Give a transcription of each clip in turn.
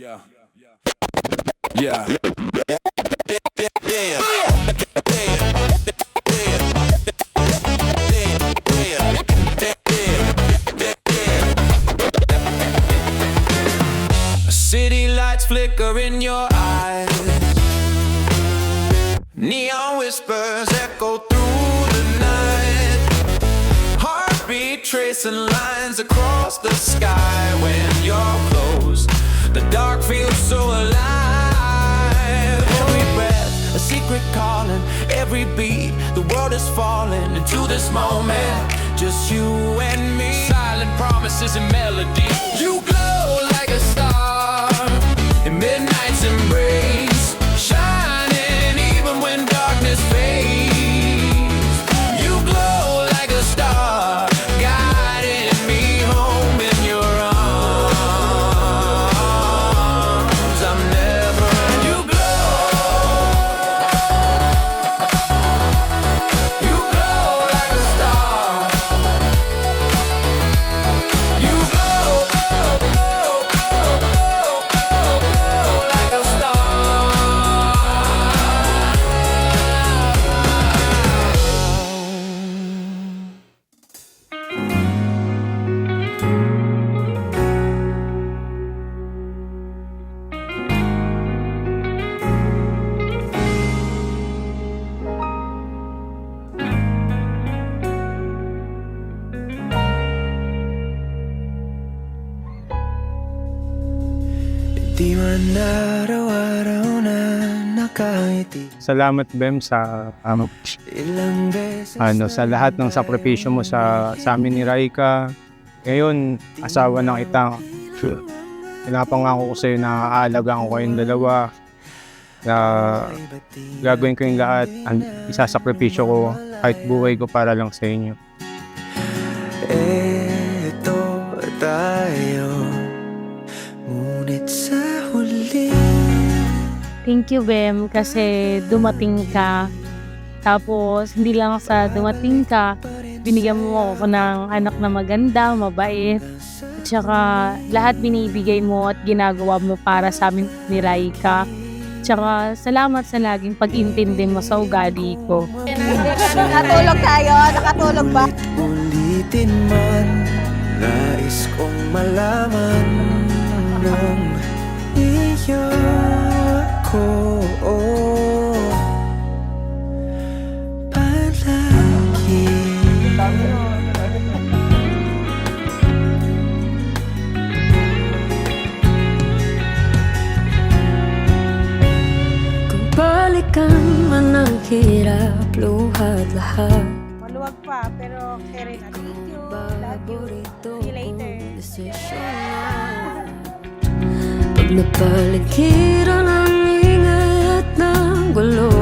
Yeah. City lights flicker in your eyes. Neon whispers echo through the night. Heartbeat tracing lines across the sky. When you're close, the dark feels so alive. Every breath, a secret calling. Every beat, the world is falling into this moment. Just you and me. Silent promises and melodies. You glow like a star in midnight's embrace, shining even when darkness fades. You glow like a star, guiding me home in your arms. I'm never. You glow. You glow like a star. You glow, like a star. Di man araw-araw na nakangiti. Salamat Bem sa Ilang beses sa lahat ng sakripisyo mo sa amin ni Raika. Ngayon, asawa ng itang. Pinapangako ko sa'yo na aalagaan ko kayong dalawa. Na gagawin ko yung lahat. Isasakripisyo ko kahit buhay ko para lang sa inyo. eto tayo, ngunit sa huli Thank you, Bem, kasi dumating ka. Tapos, hindi lang sa dumating ka, binigyan mo ako ng anak na maganda, mabait. At saka, lahat binibigay mo at ginagawa mo para sa amin ni Raika. Tsaka, salamat sa laging pag-intindi mo sa ugali ko. Nakatulog tayo? Nakatulog ba? ulitin man, nais kong malaman nung iyo ko palagi. Kung balikan man ang hirap, luhat lahat. Maluwag pa, pero carry na. Thank you. Love you. See you later. Pag napaligiran ang ingay at ng gulo,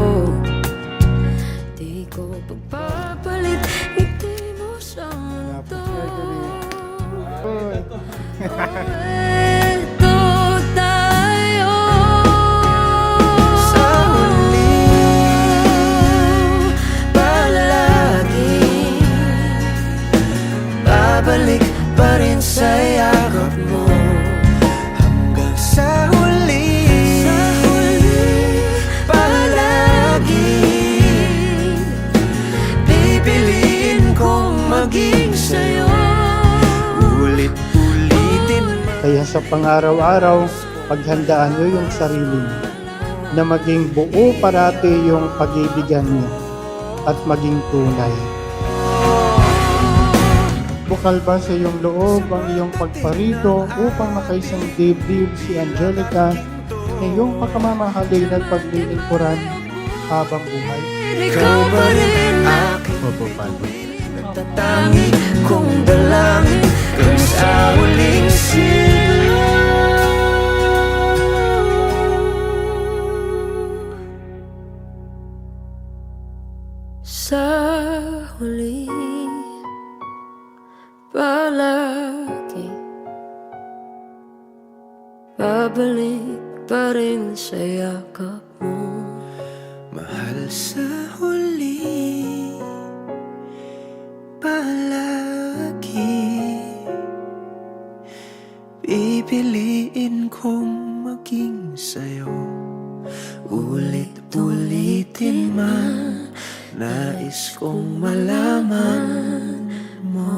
di ko pagpapalit ngiti mo sa mundo. Eto tayo Sa huli, palagi babalik pa rin sa yakap mo. Hanggang sa huli, palagi pipiliin kong maging sa'yo. Ulit-ulitin man. Kaya sa pang-araw-araw, paghandaan nyo yung sarili nyo na maging buo parati yung pag-ibigan nyo at maging tunay. Bukal ba sa iyong loob ang iyong pagparito upang makaisang dibdib si Angelica na iyong pagkamamahalin at paglilingkuran habang buhay? Ikaw pa rin aking nagtatangi kong dalangin kung sa huling sa huli, palagi babalik pa rin sa yakap mo. mahal sa huli, palagi pipiliin kong sa'yo. Ulit-ulitin man, nais kong malaman mo.